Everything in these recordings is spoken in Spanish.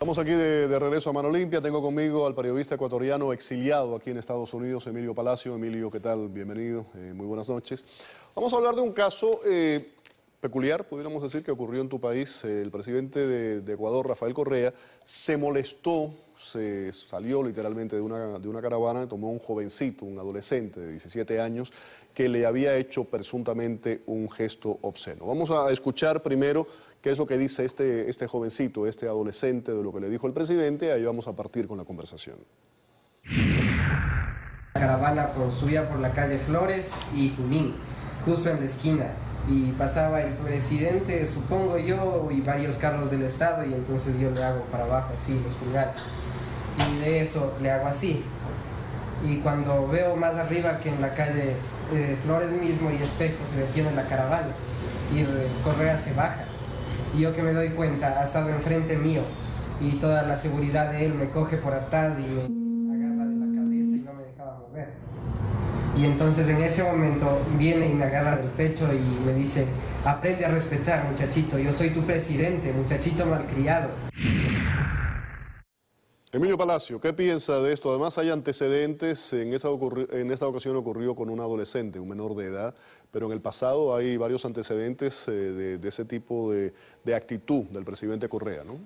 Estamos aquí de regreso a Mano Limpia. Tengo conmigo al periodista ecuatoriano exiliado aquí en Estados Unidos, Emilio Palacio. Emilio, ¿qué tal? Bienvenido. Muy buenas noches. Vamos a hablar de un caso peculiar, pudiéramos decir, que ocurrió en tu país. El presidente de Ecuador, Rafael Correa, se molestó, se salió literalmente de una caravana, tomó un jovencito, un adolescente de 17 años, que le había hecho presuntamente un gesto obsceno. Vamos a escuchar primero qué es lo que dice este jovencito, este adolescente, de lo que le dijo el presidente. Ahí vamos a partir con la conversación. La caravana subía por la calle Flores y Junín, justo en la esquina, y pasaba el presidente, supongo yo, y varios carros del Estado, y entonces yo le hago para abajo así los pulgares, y de eso le hago así. Y cuando veo más arriba que en la calle Flores mismo y Espejo se detiene la caravana y Correa se baja, y yo que me doy cuenta ha estado enfrente mío y toda la seguridad de él me coge por atrás y me agarra de la cabeza y no me dejaba mover. Y entonces en ese momento viene y me agarra del pecho y me dice: aprende a respetar, muchachito, yo soy tu presidente, muchachito malcriado. Emilio Palacio, ¿qué piensa de esto? Además hay antecedentes, en esta ocasión ocurrió con un adolescente, un menor de edad, pero en el pasado hay varios antecedentes de ese tipo de actitud del presidente Correa, ¿no?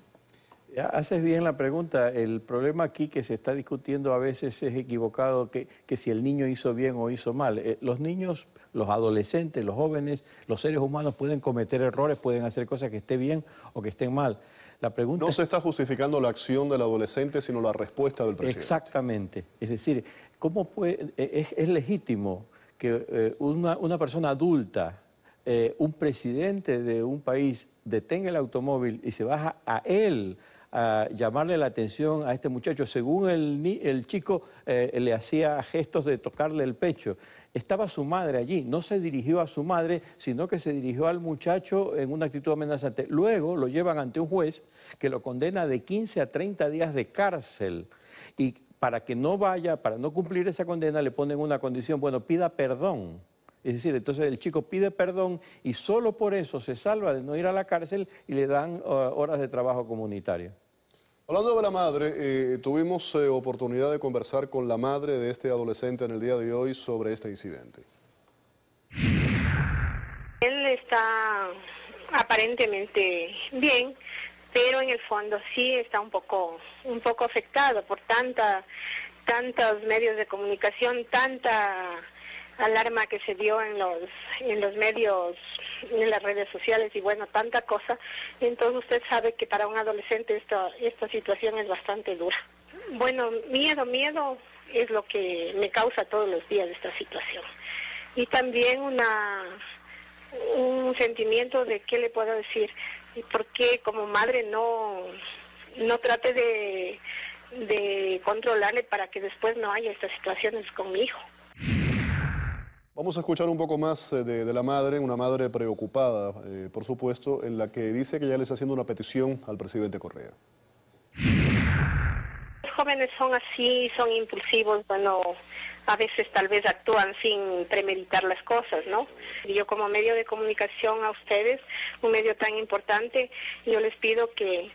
Haces bien la pregunta. El problema aquí que se está discutiendo a veces es equivocado, que si el niño hizo bien o hizo mal. Los niños, los adolescentes, los jóvenes, los seres humanos pueden cometer errores, pueden hacer cosas que estén bien o que estén mal. La pregunta no se está justificando la acción del adolescente, sino la respuesta del presidente. Exactamente. Es decir, ¿cómo puede, es legítimo que una persona adulta, un presidente de un país, detenga el automóvil y se baja a él a llamarle la atención a este muchacho? Según el chico le hacía gestos de tocarle el pecho. Estaba su madre allí, no se dirigió a su madre, sino que se dirigió al muchacho en una actitud amenazante. Luego lo llevan ante un juez que lo condena de 15 a 30 días de cárcel. Y para que no vaya, para no cumplir esa condena, le ponen una condición: bueno, pida perdón. Es decir, entonces el chico pide perdón y solo por eso se salva de no ir a la cárcel y le dan horas de trabajo comunitario. Hablando de la madre, tuvimos oportunidad de conversar con la madre de este adolescente en el día de hoy sobre este incidente. Él está aparentemente bien, pero en el fondo sí está un poco afectado por tantos medios de comunicación, tanta alarma que se dio en los medios, en las redes sociales y bueno, tanta cosa. Entonces usted sabe que para un adolescente esta situación es bastante dura. Bueno, miedo es lo que me causa todos los días esta situación. Y también un sentimiento de qué le puedo decir, y por qué como madre no trate de controlarle para que después no haya estas situaciones con mi hijo. Vamos a escuchar un poco más de la madre, una madre preocupada, por supuesto, en la que dice que ya le está haciendo una petición al presidente Correa. Los jóvenes son así, son impulsivos, bueno, a veces tal vez actúan sin premeditar las cosas, ¿no? Y yo como medio de comunicación a ustedes, un medio tan importante, yo les pido que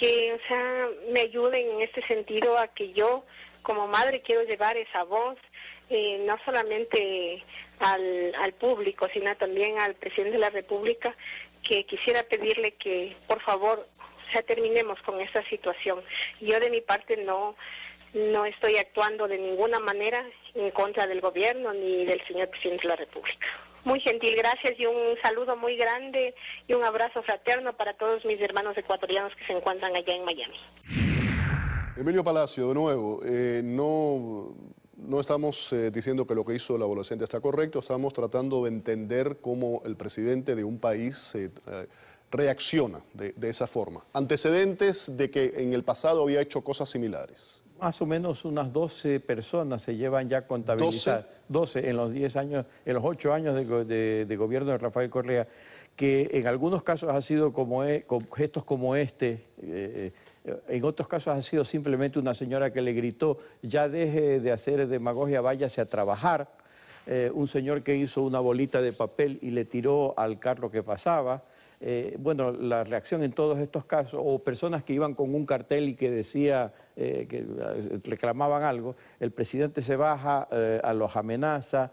o sea, me ayuden en este sentido a que yo como madre quiero llevar esa voz, no solamente al público, sino también al presidente de la República, que quisiera pedirle que, por favor, o sea, terminemos con esta situación. Yo de mi parte no estoy actuando de ninguna manera en contra del gobierno ni del señor presidente de la República. Muy gentil, gracias, y un saludo muy grande y un abrazo fraterno para todos mis hermanos ecuatorianos que se encuentran allá en Miami. Emilio Palacio, de nuevo, no estamos diciendo que lo que hizo el adolescente está correcto, estamos tratando de entender cómo el presidente de un país reacciona de esa forma. Antecedentes de que en el pasado había hecho cosas similares. Más o menos unas 12 personas se llevan ya contabilizadas. 12 en los 10 años, en los 8 años de gobierno de Rafael Correa, que en algunos casos ha sido con gestos como este. En otros casos ha sido simplemente una señora que le gritó: ya deje de hacer demagogia, váyase a trabajar. Un señor que hizo una bolita de papel y le tiró al carro que pasaba. bueno, la reacción en todos estos casos, o personas que iban con un cartel y que decía, que reclamaban algo, el presidente se baja, los amenaza,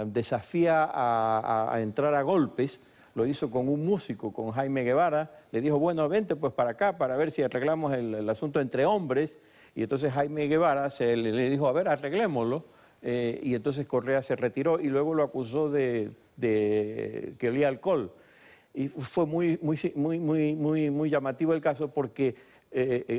desafía a entrar a golpes. Lo hizo con un músico, con Jaime Guevara, le dijo, bueno, vente pues para acá para ver si arreglamos el asunto entre hombres, y entonces Jaime Guevara le dijo, a ver, arreglémoslo, y entonces Correa se retiró y luego lo acusó de que olía alcohol. Y fue muy llamativo el caso porque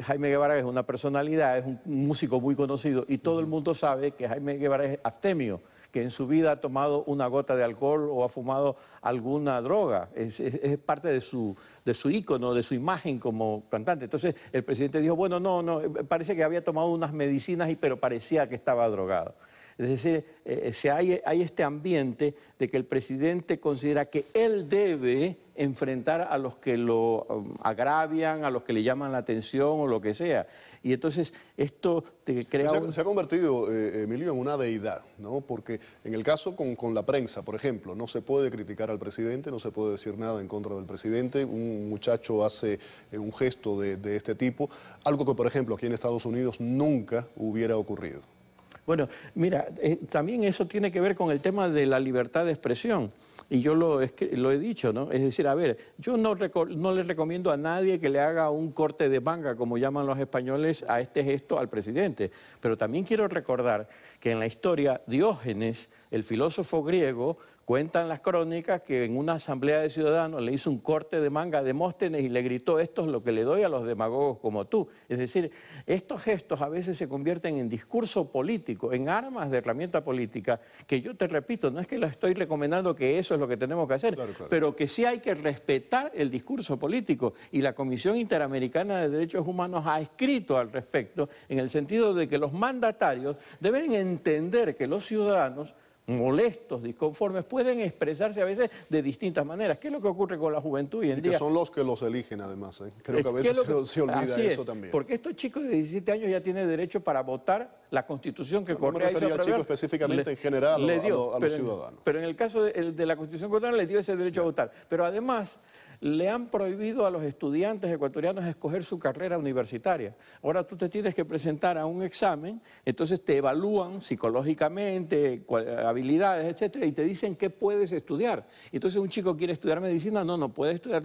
Jaime Guevara es una personalidad, es un músico muy conocido y todo el mundo sabe que Jaime Guevara es abstemio, que en su vida ha tomado una gota de alcohol o ha fumado alguna droga. Es parte de su ícono, de su imagen como cantante. Entonces el presidente dijo, bueno, no, parece que había tomado unas medicinas, pero parecía que estaba drogado. Es decir, hay este ambiente de que el presidente considera que él debe enfrentar a los que lo agravian, a los que le llaman la atención o lo que sea. Y entonces esto te crea... Se ha convertido, Emilio, en una deidad, ¿no? Porque en el caso con la prensa, por ejemplo, no se puede criticar al presidente, no se puede decir nada en contra del presidente. Un muchacho hace un gesto de este tipo, algo que, por ejemplo, aquí en Estados Unidos nunca hubiera ocurrido. Bueno, mira, también eso tiene que ver con el tema de la libertad de expresión. Y yo lo he dicho, ¿no? Es decir, a ver, yo no le recomiendo a nadie que le haga un corte de manga, como llaman los españoles, a este gesto al presidente. Pero también quiero recordar que en la historia Diógenes, el filósofo griego, cuentan las crónicas que en una asamblea de ciudadanos le hizo un corte de manga a Demóstenes y le gritó, esto es lo que le doy a los demagogos como tú. Es decir, estos gestos a veces se convierten en discurso político, en armas de herramienta política, que yo te repito, no es que lo estoy recomendando que eso es lo que tenemos que hacer, claro. Pero que sí hay que respetar el discurso político. Y la Comisión Interamericana de Derechos Humanos ha escrito al respecto en el sentido de que los mandatarios deben entender que los ciudadanos molestos, disconformes, pueden expresarse a veces de distintas maneras. ¿Qué es lo que ocurre con la juventud hoy en día? Que son los que los eligen además, ¿eh? Creo que a veces se olvida eso también. Porque estos chicos de 17 años ya tienen derecho para votar la Constitución que Correa hizo aprobar. No me refería al chico específicamente, en general a los ciudadanos. Pero en el caso de la Constitución ecuatoriana le dio ese derecho a votar. Pero además le han prohibido a los estudiantes ecuatorianos escoger su carrera universitaria. Ahora tú te tienes que presentar a un examen, entonces te evalúan psicológicamente, habilidades, etcétera, y te dicen qué puedes estudiar. Entonces un chico quiere estudiar medicina, no puedes estudiar,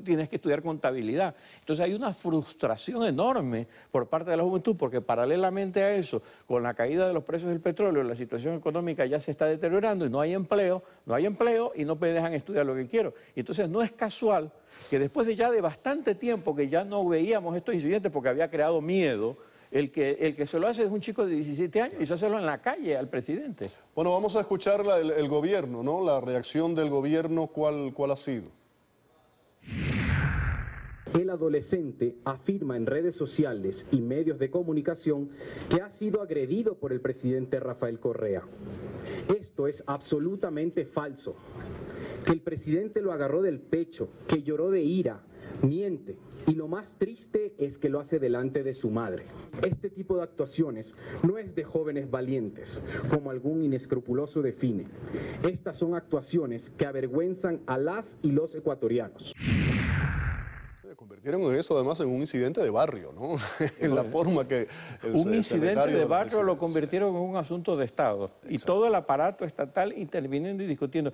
tienes que estudiar contabilidad. Entonces hay una frustración enorme por parte de la juventud, porque paralelamente a eso, con la caída de los precios del petróleo, la situación económica ya se está deteriorando y no hay empleo y no me dejan estudiar lo que quiero. Y entonces no es casual que después de bastante tiempo que ya no veíamos estos incidentes porque había creado miedo, el que se lo hace es un chico de 17 años y se hace en la calle al presidente. Bueno, vamos a escuchar el gobierno, ¿no? La reacción del gobierno, ¿cuál ha sido? El adolescente afirma en redes sociales y medios de comunicación que ha sido agredido por el presidente Rafael Correa. Esto es absolutamente falso. Que el presidente lo agarró del pecho, que lloró de ira, miente. Y lo más triste es que lo hace delante de su madre. Este tipo de actuaciones no es de jóvenes valientes, como algún inescrupuloso define. Estas son actuaciones que avergüenzan a las y los ecuatorianos. Convirtieron esto además en un incidente de barrio, ¿no? En la forma que un incidente de barrio lo convirtieron en un asunto de Estado. Exacto. Y todo el aparato estatal interviniendo y discutiendo.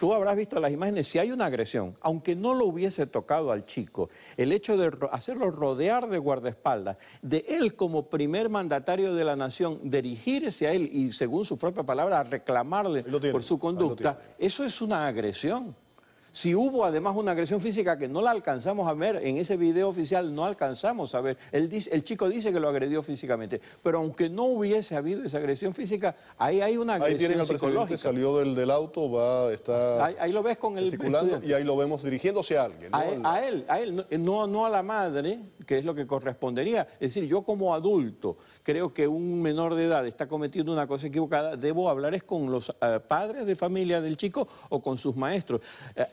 Tú habrás visto las imágenes, si hay una agresión, aunque no lo hubiese tocado al chico, el hecho de hacerlo rodear de guardaespaldas, de él como primer mandatario de la nación, dirigirse a él y según su propia palabra reclamarle por su conducta, eso es una agresión. Si hubo además una agresión física que no la alcanzamos a ver, en ese video oficial no alcanzamos a ver, el chico dice que lo agredió físicamente, pero aunque no hubiese habido esa agresión física, ahí hay una agresión psicológica. Ahí tienen al presidente, salió del auto, está ahí lo ves con el circulando y ahí lo vemos dirigiéndose a alguien, ¿no? A él, no a la madre, que es lo que correspondería. Es decir, yo como adulto creo que un menor de edad está cometiendo una cosa equivocada, debo hablar es con los padres de familia del chico o con sus maestros.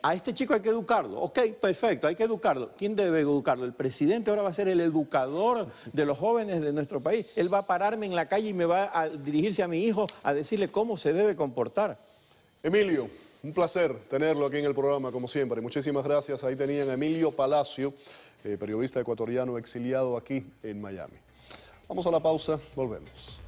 A este chico hay que educarlo. Ok, perfecto, hay que educarlo. ¿Quién debe educarlo? El presidente ahora va a ser el educador de los jóvenes de nuestro país. Él va a pararme en la calle y me va a dirigirse a mi hijo a decirle cómo se debe comportar. Emilio, un placer tenerlo aquí en el programa, como siempre. Muchísimas gracias. Ahí tenían a Emilio Palacio, periodista ecuatoriano exiliado aquí en Miami. Vamos a la pausa, volvemos.